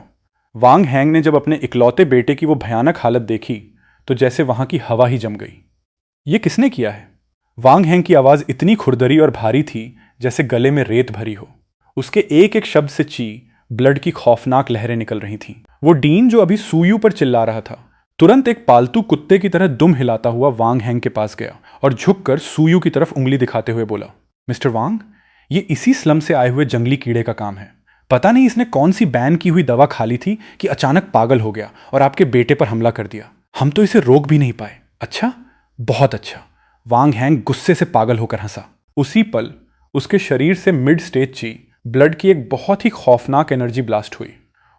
वांग हैंग ने जब अपने इकलौते बेटे की वो भयानक हालत देखी तो जैसे वहां की हवा ही जम गई। ये किसने किया है? वांग हैंग की आवाज इतनी खुरदरी और भारी थी जैसे गले में रेत भरी हो। उसके एक एक शब्द से ची ब्लड की खौफनाक लहरें निकल रही थीं। वो डीन जो अभी सुयू पर चिल्ला रहा था, तुरंत एक पालतू कुत्ते की तरह दुम हिलाता हुआ वांग हैंग के पास गया और झुककर सुयू की तरफ उंगली दिखाते हुए बोला, मिस्टर वांग, ये इसी स्लम से आए हुए जंगली कीड़े का काम है। पता नहीं इसने कौन सी बैन की हुई दवा खा ली थी कि अचानक पागल हो गया और आपके बेटे पर हमला कर दिया। हम तो इसे रोक भी नहीं पाए। अच्छा, बहुत अच्छा। वांग हैंग गुस्से से पागल होकर हंसा। उसी पल उसके शरीर से मिड स्टेज ची ब्लड की एक बहुत ही खौफनाक एनर्जी ब्लास्ट हुई।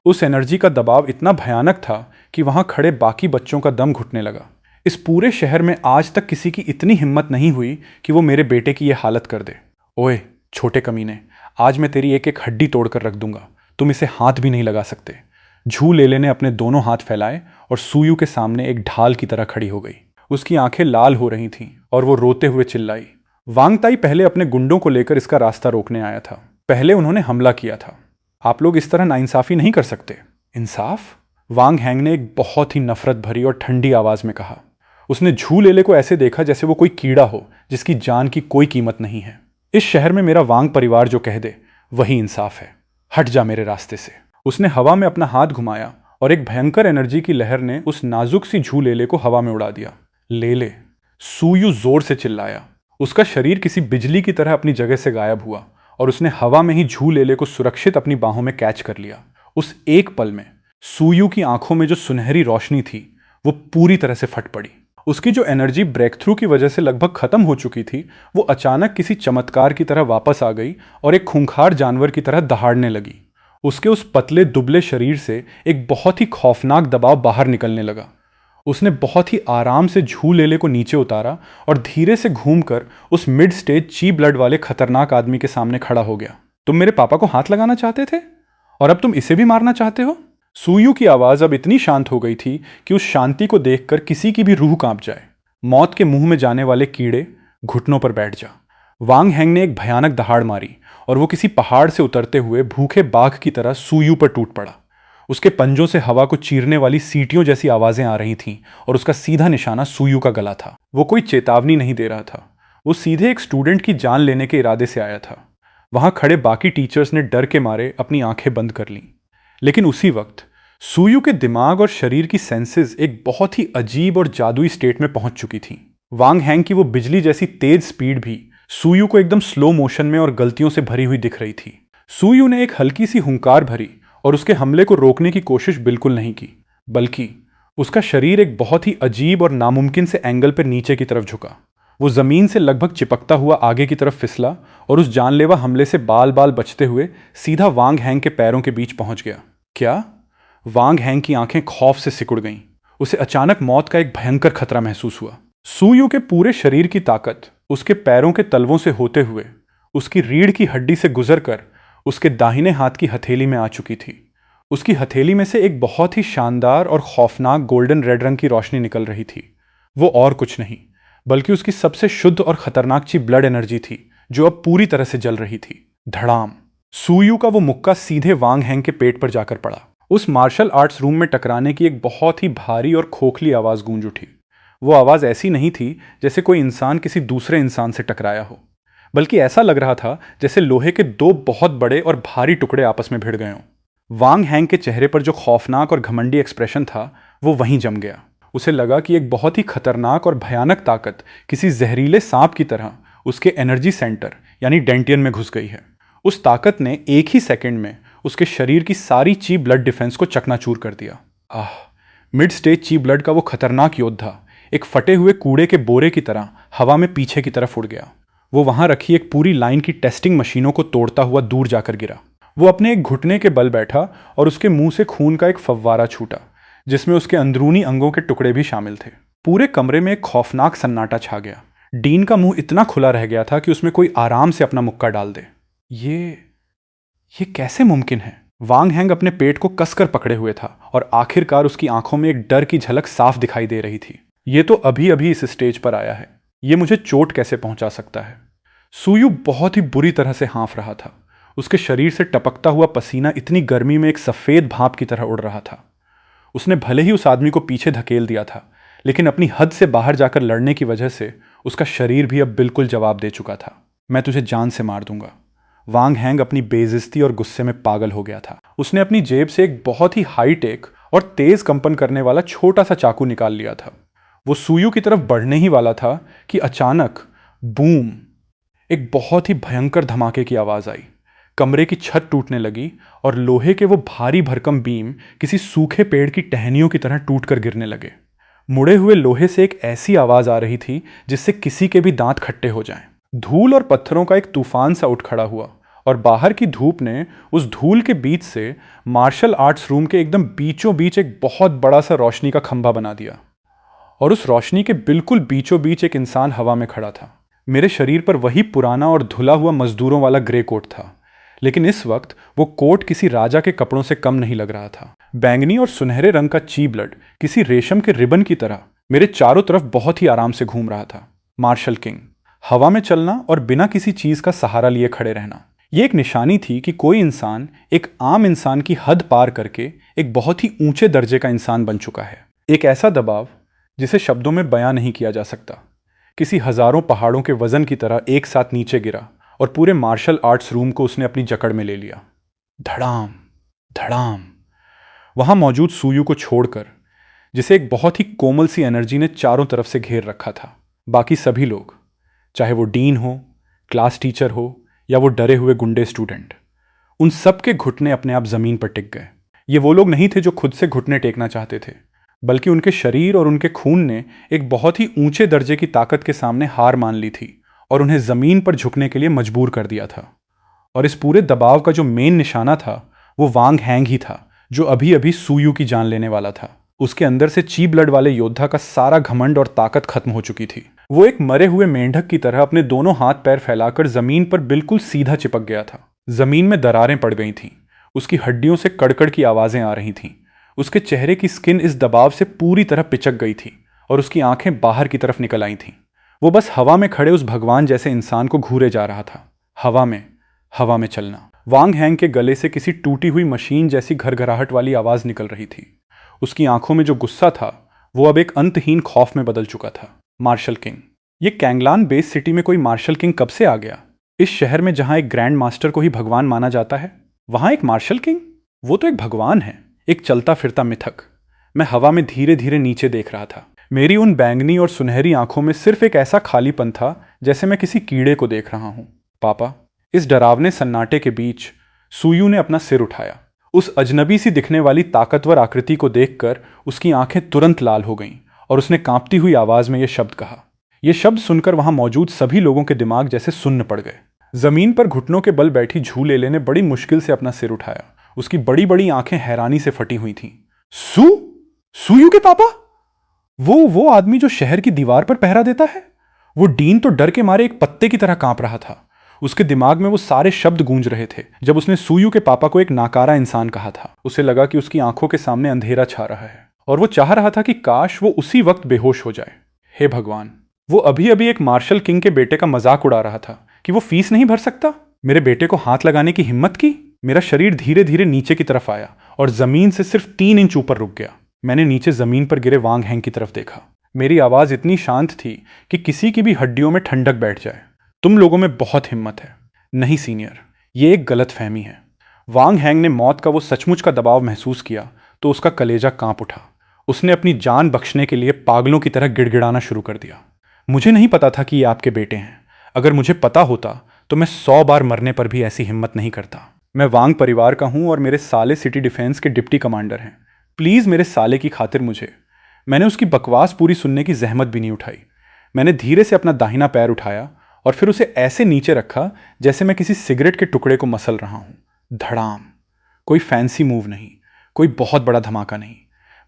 उस एनर्जी का दबाव इतना भयानक था कि वहां खड़े बाकी बच्चों का दम घुटने लगा। इस पूरे शहर में आज तक किसी की इतनी हिम्मत नहीं हुई कि वो मेरे बेटे की यह हालत कर दे। ओए छोटे कमीने, आज मैं तेरी एक एक हड्डी तोड़कर रख दूंगा। तुम इसे हाथ भी नहीं लगा सकते। झू लेले ने अपने दोनों हाथ फैलाए और सुयू के सामने एक ढाल की तरह खड़ी हो गई। उसकी आंखें लाल हो रही थीं और वो रोते हुए चिल्लाई। वांगताई पहले अपने गुंडों को लेकर इसका रास्ता रोकने आया था। पहले उन्होंने हमला किया था। आप लोग इस तरह नाइंसाफी नहीं कर सकते। इंसाफ? वांग हैंग ने एक बहुत ही नफरत भरी और ठंडी आवाज में कहा। उसने झू लेले को ऐसे देखा जैसे वो कोई कीड़ा हो जिसकी जान की कोई कीमत नहीं है। इस शहर में मेरा वांग परिवार जो कह दे वही इंसाफ है। हट जा मेरे रास्ते से। उसने हवा में अपना हाथ घुमाया और एक भयंकर एनर्जी की लहर ने उस नाजुक सी झू लेले को हवा में उड़ा दिया। लेले! सुयू जोर से चिल्लाया। उसका शरीर किसी बिजली की तरह अपनी जगह से गायब हुआ और उसने हवा में ही झू लेले को सुरक्षित अपनी बाहों में कैच कर लिया। उस एक पल में सुयू की आंखों में जो सुनहरी रोशनी थी वो पूरी तरह से फट पड़ी। उसकी जो एनर्जी ब्रेक थ्रू की वजह से लगभग खत्म हो चुकी थी वो अचानक किसी चमत्कार की तरह वापस आ गई और एक खूंखार जानवर की तरह दहाड़ने लगी। उसके उस पतले दुबले शरीर से एक बहुत ही खौफनाक दबाव बाहर निकलने लगा। उसने बहुत ही आराम से झू लेले को नीचे उतारा और धीरे से घूमकर उस मिड स्टेज ची ब्लड वाले खतरनाक आदमी के सामने खड़ा हो गया। तुम मेरे पापा को हाथ लगाना चाहते थे और अब तुम इसे भी मारना चाहते हो? सुयू की आवाज अब इतनी शांत हो गई थी कि उस शांति को देखकर किसी की भी रूह कांप जाए। मौत के मुंह में जाने वाले कीड़े, घुटनों पर बैठ जा। वांग हैंग ने एक भयानक दहाड़ मारी और वो किसी पहाड़ से उतरते हुए भूखे बाघ की तरह सुयू पर टूट पड़ा। उसके पंजों से हवा को चीरने वाली सीटियों जैसी आवाजें आ रही थीं और उसका सीधा निशाना सुयू का गला था। वो कोई चेतावनी नहीं दे रहा था। वो सीधे एक स्टूडेंट की जान लेने के इरादे से आया था। वहां खड़े बाकी टीचर्स ने डर के मारे अपनी आंखें बंद कर लीं। लेकिन उसी वक्त सुयू के दिमाग और शरीर की सेंसेस एक बहुत ही अजीब और जादुई स्टेट में पहुंच चुकी थीं। वांग हैंग की वो बिजली जैसी तेज स्पीड भी सुयू को एकदम स्लो मोशन में और गलतियों से भरी हुई दिख रही थी। सुयू ने एक हल्की सी हुंकार भरी और उसके हमले को रोकने की कोशिश बिल्कुल नहीं की, बल्कि उसका शरीर एक बहुत ही अजीब और नामुमकिन से एंगल पर नीचे की तरफ झुका। वो जमीन से लगभग चिपकता हुआ आगे की तरफ फिसला और उस जानलेवा हमले से बाल बाल बचते हुए सीधा वांग हैंग के पैरों के बीच पहुंच गया। क्या? वांग हैंग की आंखें खौफ से सिकुड़ गईं। उसे अचानक मौत का एक भयंकर खतरा महसूस हुआ। सुयू के पूरे शरीर की ताकत उसके पैरों के तलवों से होते हुए उसकी रीढ़ की हड्डी से गुजरकर उसके दाहिने हाथ की हथेली में आ चुकी थी। उसकी हथेली में से एक बहुत ही शानदार और खौफनाक गोल्डन रेड रंग की रोशनी निकल रही थी। वो और कुछ नहीं बल्कि उसकी सबसे शुद्ध और खतरनाक ची ब्लड एनर्जी थी जो अब पूरी तरह से जल रही थी। धड़ाम! सुयू का वो मुक्का सीधे वांग हैंग के पेट पर जाकर पड़ा उस मार्शल आर्ट्स रूम में टकराने की एक बहुत ही भारी और खोखली आवाज़ गूंज उठी। वो आवाज़ ऐसी नहीं थी जैसे कोई इंसान किसी दूसरे इंसान से टकराया हो, बल्कि ऐसा लग रहा था जैसे लोहे के दो बहुत बड़े और भारी टुकड़े आपस में भिड़ गए हों। वांग हैंग के चेहरे पर जो खौफनाक और घमंडी एक्सप्रेशन था वो वहीं जम गया। उसे लगा कि एक बहुत ही खतरनाक और भयानक ताकत किसी जहरीले सांप की तरह उसके एनर्जी सेंटर यानी डेंटियन में घुस गई है। उस ताकत ने एक ही सेकंड में उसके शरीर की सारी ची ब्लड डिफेंस को चकनाचूर कर दिया। मिड स्टेज ची ब्लड का वो खतरनाक योद्धा एक फटे हुए कूड़े के बोरे की तरह हवा में पीछे की तरफ उड़ गया। वो वहां रखी एक पूरी लाइन की टेस्टिंग मशीनों को तोड़ता हुआ दूर जाकर गिरा। वो अपने एक घुटने के बल बैठा और उसके मुंह से खून का एक फव्वारा छूटा, जिसमें उसके अंदरूनी अंगों के टुकड़े भी शामिल थे। पूरे कमरे में एक खौफनाक सन्नाटा छा गया। डीन का मुंह इतना खुला रह गया था कि उसमें कोई आराम से अपना मुक्का डाल दे। ये कैसे मुमकिन है? वांग हैंग अपने पेट को कसकर पकड़े हुए था और आखिरकार उसकी आंखों में एक डर की झलक साफ दिखाई दे रही थी। ये तो अभी अभी इस स्टेज पर आया है, ये मुझे चोट कैसे पहुंचा सकता है? सुयू बहुत ही बुरी तरह से हाँफ रहा था। उसके शरीर से टपकता हुआ पसीना इतनी गर्मी में एक सफेद भाप की तरह उड़ रहा था। उसने भले ही उस आदमी को पीछे धकेल दिया था, लेकिन अपनी हद से बाहर जाकर लड़ने की वजह से उसका शरीर भी अब बिल्कुल जवाब दे चुका था। मैं तुझे जान से मार दूंगा। वांग हैंग अपनी बेइज्जती और गुस्से में पागल हो गया था। उसने अपनी जेब से एक बहुत ही हाईटेक और तेज कंपन करने वाला छोटा सा चाकू निकाल लिया था। वो सुयू की तरफ बढ़ने ही वाला था कि अचानक बूम, एक बहुत ही भयंकर धमाके की आवाज आई। कमरे की छत टूटने लगी और लोहे के वो भारी भरकम बीम किसी सूखे पेड़ की टहनियों की तरह टूटकर गिरने लगे। मुड़े हुए लोहे से एक ऐसी आवाज आ रही थी जिससे किसी के भी दांत खट्टे हो जाएं। धूल और पत्थरों का एक तूफान सा उठ खड़ा हुआ और बाहर की धूप ने उस धूल के बीच से मार्शल आर्ट्स रूम के एकदम बीचों बीच एक बहुत बड़ा सा रोशनी का खंभा बना दिया। और उस रोशनी के बिल्कुल बीचों बीच एक इंसान हवा में खड़ा था। मेरे शरीर पर वही पुराना और धुला हुआ मजदूरों वाला ग्रे कोट था, लेकिन इस वक्त वो कोट किसी राजा के कपड़ों से कम नहीं लग रहा था। बैंगनी और सुनहरे रंग का ची ब्लड किसी रेशम के रिबन की तरह मेरे चारों तरफ बहुत ही आराम से घूम रहा था। मार्शल किंग, हवा में चलना और बिना किसी चीज का सहारा लिए खड़े रहना, ये एक निशानी थी कि कोई इंसान एक आम इंसान की हद पार करके एक बहुत ही ऊंचे दर्जे का इंसान बन चुका है। एक ऐसा दबाव जिसे शब्दों में बयां नहीं किया जा सकता, किसी हजारों पहाड़ों के वजन की तरह एक साथ नीचे गिरा और पूरे मार्शल आर्ट्स रूम को उसने अपनी जकड़ में ले लिया। धड़ाम धड़ाम। वहां मौजूद सुयू को छोड़कर, जिसे एक बहुत ही कोमल सी एनर्जी ने चारों तरफ से घेर रखा था, बाकी सभी लोग, चाहे वो डीन हो, क्लास टीचर हो या वो डरे हुए गुंडे स्टूडेंट, उन सब के घुटने अपने आप जमीन पर टिक गए। ये वो लोग नहीं थे जो खुद से घुटने टेकना चाहते थे, बल्कि उनके शरीर और उनके खून ने एक बहुत ही ऊंचे दर्जे की ताकत के सामने हार मान ली थी और उन्हें जमीन पर झुकने के लिए मजबूर कर दिया था। और इस पूरे दबाव का जो मेन निशाना था वो वांग हैंग ही था, जो अभी अभी सुयू की जान लेने वाला था। उसके अंदर से ची ब्लड वाले योद्धा का सारा घमंड और ताकत खत्म हो चुकी थी। वो एक मरे हुए मेंढक की तरह अपने दोनों हाथ पैर फैलाकर जमीन पर बिल्कुल सीधा चिपक गया था। जमीन में दरारें पड़ गई थीं, उसकी हड्डियों से कड़कड़ की आवाजें आ रही थीं। उसके चेहरे की स्किन इस दबाव से पूरी तरह पिचक गई थी और उसकी आंखें बाहर की तरफ निकल आई थीं। वो बस हवा में खड़े उस भगवान जैसे इंसान को घूरे जा रहा था। हवा में चलना। वांग हैंग के गले से किसी टूटी हुई मशीन जैसी घरघराहट वाली आवाज निकल रही थी। उसकी आंखों में जो गुस्सा था वो अब एक अंतहीन खौफ में बदल चुका था। Marshal king. ये कैंगलान बेस सिटी में कोई मार्शल किंग कब से आ गया? इस शहर में जहां एक ग्रैंड मास्टर को ही भगवान माना जाता है, वहां एक मार्शल किंग? वो तो एक भगवान है, एक चलता फिरता मिथक। मैं हवा में धीरे धीरे नीचे देख रहा था। मेरी उन बैंगनी और सुनहरी आंखों में सिर्फ एक ऐसा खालीपन था जैसे मैं किसी कीड़े को देख रहा हूं। पापा। इस डरावने सन्नाटे के बीच सुयू ने अपना सिर उठाया। उस अजनबी सी दिखने वाली ताकतवर आकृति को देखकर उसकी आंखें तुरंत लाल हो गईं और उसने कांपती हुई आवाज में यह शब्द कहा। यह शब्द सुनकर वहां मौजूद सभी लोगों के दिमाग जैसे सुन्न पड़ गए। जमीन पर घुटनों के बल बैठी झूलेले ने बड़ी मुश्किल से अपना सिर उठाया। उसकी बड़ी बड़ी आंखें हैरानी से फटी हुई थीं। सुयू के पापा? वो आदमी जो शहर की दीवार पर पहरा देता है? वो डीन तो डर के मारे एक पत्ते की तरह कांप रहा था। उसके दिमाग में वो सारे शब्द गूंज रहे थे जब उसने सुयू के पापा को एक नाकारा इंसान कहा था। उसे लगा कि उसकी आंखों के सामने अंधेरा छा रहा है और वो चाह रहा था कि काश वो उसी वक्त बेहोश हो जाए। हे भगवान, वो अभी अभी एक मार्शल किंग के बेटे का मजाक उड़ा रहा था कि वो फीस नहीं भर सकता। मेरे बेटे को हाथ लगाने की हिम्मत की। मेरा शरीर धीरे धीरे नीचे की तरफ आया और जमीन से सिर्फ 3 इंच ऊपर रुक गया। मैंने नीचे जमीन पर गिरे वांग हैंग की तरफ देखा। मेरी आवाज इतनी शांत थी कि किसी की भी हड्डियों में ठंडक बैठ जाए। तुम लोगों में बहुत हिम्मत है। नहीं सीनियर, ये एक गलत फहमी है। वांग हैंग ने मौत का वो सचमुच का दबाव महसूस किया तो उसका कलेजा कांप उठा। उसने अपनी जान बख्शने के लिए पागलों की तरह गिड़गिड़ाना शुरू कर दिया। मुझे नहीं पता था कि ये आपके बेटे हैं। अगर मुझे पता होता तो मैं 100 बार मरने पर भी ऐसी हिम्मत नहीं करता। मैं वांग परिवार का हूं और मेरे साले सिटी डिफेंस के डिप्टी कमांडर हैं। प्लीज़ मेरे साले की खातिर मुझे। मैंने उसकी बकवास पूरी सुनने की जहमत भी नहीं उठाई। मैंने धीरे से अपना दाहिना पैर उठाया और फिर उसे ऐसे नीचे रखा जैसे मैं किसी सिगरेट के टुकड़े को मसल रहा हूं। धड़ाम। कोई फैंसी मूव नहीं, कोई बहुत बड़ा धमाका नहीं,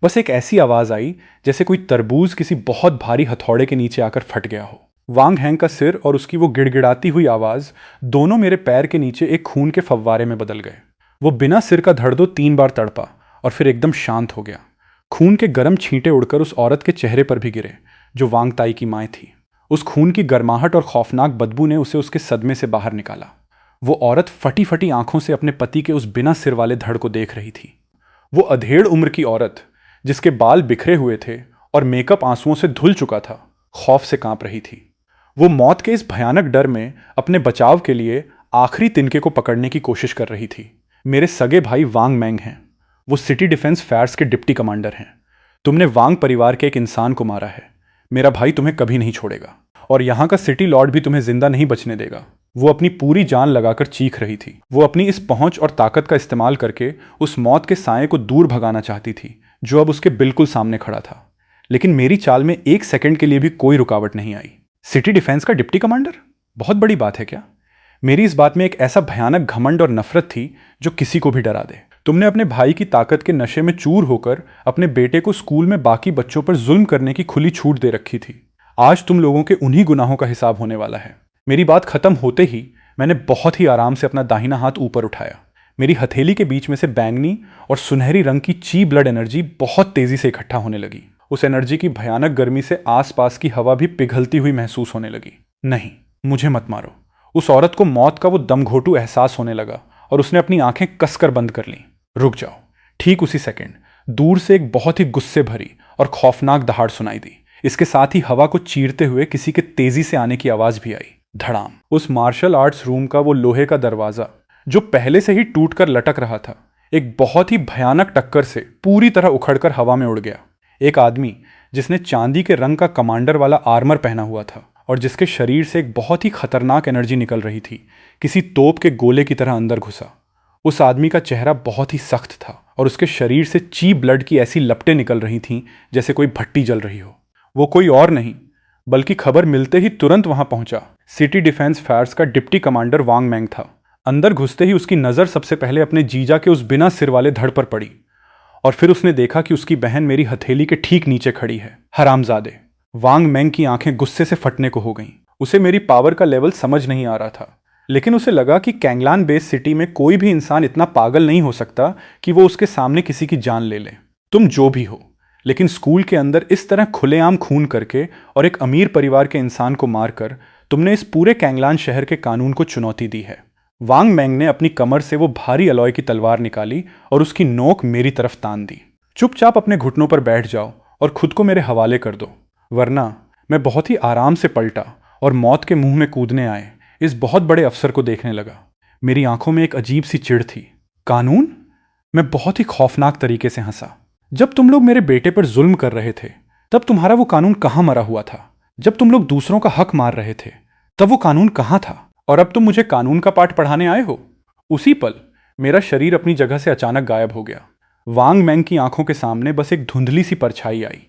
बस एक ऐसी आवाज आई जैसे कोई तरबूज किसी बहुत भारी हथौड़े के नीचे आकर फट गया हो। वांग हैंग का सिर और उसकी वो गिड़गिड़ाती हुई आवाज दोनों मेरे पैर के नीचे एक खून के फव्वारे में बदल गए। वो बिना सिर का धड़ दो 3 बार तड़पा और फिर एकदम शांत हो गया। खून के गर्म छींटे उड़कर उस औरत के चेहरे पर भी गिरे जो वांग ताई की माँ थी। उस खून की गर्माहट और खौफनाक बदबू ने उसे उसके सदमे से बाहर निकाला। वो औरत फटी फटी आंखों से अपने पति के उस बिना सिर वाले धड़ को देख रही थी। वो अधेड़ उम्र की औरत जिसके बाल बिखरे हुए थे और मेकअप आंसुओं से धुल चुका था, खौफ से कांप रही थी। वो मौत के इस भयानक डर में अपने बचाव के लिए आखिरी तिनके को पकड़ने की कोशिश कर रही थी। मेरे सगे भाई वांग मैंग हैं। वो सिटी डिफेंस फायर्स के डिप्टी कमांडर हैं। तुमने वांग परिवार के एक इंसान को मारा है। मेरा भाई तुम्हें कभी नहीं छोड़ेगा और यहाँ का सिटी लॉर्ड भी तुम्हें जिंदा नहीं बचने देगा। वो अपनी पूरी जान लगाकर चीख रही थी। वो अपनी इस पहुंच और ताकत का इस्तेमाल करके उस मौत के साए को दूर भगाना चाहती थी जो अब उसके बिल्कुल सामने खड़ा था। लेकिन मेरी चाल में 1 सेकंड के लिए भी कोई रुकावट नहीं आई। सिटी डिफेंस का डिप्टी कमांडर? बहुत बड़ी बात है क्या? मेरी इस बात में एक ऐसा भयानक घमंड और नफरत थी जो किसी को भी डरा दे। तुमने अपने भाई की ताकत के नशे में चूर होकर अपने बेटे को स्कूल में बाकी बच्चों पर जुल्म करने की खुली छूट दे रखी थी। आज तुम लोगों के उन्हीं गुनाहों का हिसाब होने वाला है। मेरी बात खत्म होते ही मैंने बहुत ही आराम से अपना दाहिना हाथ ऊपर उठाया। मेरी हथेली के बीच में से बैंगनी और सुनहरी रंग की ची ब्लड एनर्जी बहुत तेजी से इकट्ठा होने लगी। उस एनर्जी की भयानक गर्मी से आसपास की हवा भी पिघलती हुई महसूस होने लगी। नहीं, मुझे मत मारो। उस औरत को मौत का वो दमघोटू एहसास होने लगा और उसने अपनी आंखें कसकर बंद कर लीं। रुक जाओ। ठीक उसी सेकंड दूर से एक बहुत ही गुस्से भरी और खौफनाक दहाड़ सुनाई दी। इसके साथ ही हवा को चीरते हुए किसी के तेजी से आने की आवाज भी आई। धड़ाम। उस मार्शल आर्ट्स रूम का वो लोहे का दरवाजा जो पहले से ही टूटकर लटक रहा था, एक बहुत ही भयानक टक्कर से पूरी तरह उखड़कर हवा में उड़ गया। एक आदमी जिसने चांदी के रंग का कमांडर वाला आर्मर पहना हुआ था और जिसके शरीर से एक बहुत ही खतरनाक एनर्जी निकल रही थी, किसी तोप के गोले की तरह अंदर घुसा। उस आदमी का चेहरा बहुत ही सख्त था और उसके शरीर से ची ब्लड की ऐसी लपटें निकल रही थीं जैसे कोई भट्टी जल रही हो। वो कोई और नहीं बल्कि खबर मिलते ही तुरंत वहां पहुंचा सिटी डिफेंस फायर्स का डिप्टी कमांडर वांग मैंग था। अंदर घुसते ही उसकी नज़र सबसे पहले अपने जीजा के उस बिना सिर वाले धड़ पर पड़ी और फिर उसने देखा कि उसकी बहन मेरी हथेली के ठीक नीचे खड़ी है। हरामजादे। वांग मैंग की आंखें गुस्से से फटने को हो गईं। उसे मेरी पावर का लेवल समझ नहीं आ रहा था, लेकिन उसे लगा कि कैंगलान बेस सिटी में कोई भी इंसान इतना पागल नहीं हो सकता कि वो उसके सामने किसी की जान ले ले। तुम जो भी हो, लेकिन स्कूल के अंदर इस तरह खुलेआम खून करके और एक अमीर परिवार के इंसान को मारकर तुमने इस पूरे कैंगलान शहर के कानून को चुनौती दी है। वांग मैंग ने अपनी कमर से वो भारी अलॉय की तलवार निकाली और उसकी नोक मेरी तरफ तान दी। चुपचाप अपने घुटनों पर बैठ जाओ और खुद को मेरे हवाले कर दो, वरना मैं बहुत ही आराम से पलटा और मौत के मुंह में कूदने आए इस बहुत बड़े अफसर को देखने लगा। मेरी आंखों में एक अजीब सी चिढ़ थी। कानून? मैं बहुत ही खौफनाक तरीके से हंसा। जब तुम लोग मेरे बेटे पर जुल्म कर रहे थे तब तुम्हारा वो कानून कहाँ मरा हुआ था? जब तुम लोग दूसरों का हक मार रहे थे तब वो कानून कहाँ था? और अब तुम मुझे कानून का पाठ पढ़ाने आए हो? उसी पल मेरा शरीर अपनी जगह से अचानक गायब हो गया। वांग मैंग की आंखों के सामने बस एक धुंधली सी परछाई आई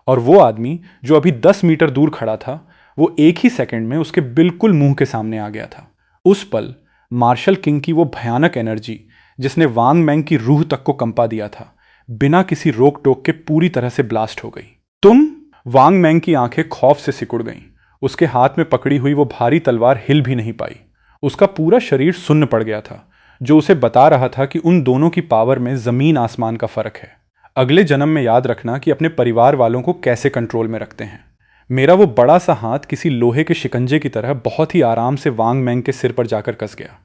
और वो आदमी जो अभी 10 मीटर दूर खड़ा था, वो एक ही सेकंड में उसके बिल्कुल मुंह के सामने आ गया था। उस पल मार्शल किंग की वो भयानक एनर्जी जिसने वांग मैंग की रूह तक को कंपा दिया था, बिना किसी रोक टोक के पूरी तरह से ब्लास्ट हो गई। तुम? वांग मैंग की आंखें खौफ से सिकुड़ गईं। उसके हाथ में पकड़ी हुई वो भारी तलवार हिल भी नहीं पाई। उसका पूरा शरीर सुन्न पड़ गया था, जो उसे बता रहा था कि उन दोनों की पावर में जमीन आसमान का फर्क है। अगले जन्म में याद रखना कि अपने परिवार वालों को कैसे कंट्रोल में रखते हैं। मेरा वो बड़ा सा हाथ किसी लोहे के शिकंजे की तरह बहुत ही आराम से वांग मैंग के सिर पर जाकर कस गया।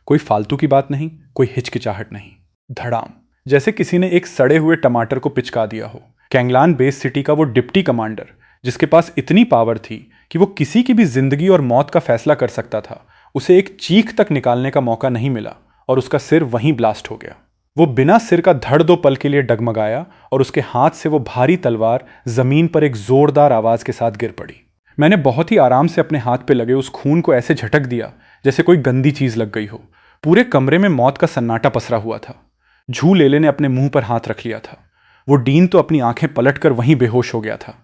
कोई फालतू की बात नहीं, कोई हिचकिचाहट नहीं। धड़ाम। जैसे किसी ने एक सड़े हुए टमाटर को पिचका दिया हो। कैंगलान बेस सिटी का वो डिप्टी कमांडर, जिसके पास इतनी पावर थी कि वो किसी की भी जिंदगी और मौत का फैसला कर सकता था, उसे एक चीख तक निकालने का मौका नहीं मिला और उसका सिर वहीं ब्लास्ट हो गया। वो बिना सिर का धड़ 2 पल के लिए डगमगाया और उसके हाथ से वो भारी तलवार जमीन पर एक जोरदार आवाज के साथ गिर पड़ी। मैंने बहुत ही आराम से अपने हाथ पे लगे उस खून को ऐसे झटक दिया जैसे कोई गंदी चीज लग गई हो। पूरे कमरे में मौत का सन्नाटा पसरा हुआ था। झू लेले ने अपने मुंह पर हाथ रख लिया था। वो डीन तो अपनी आंखें पलटकर वहीं बेहोश हो गया था।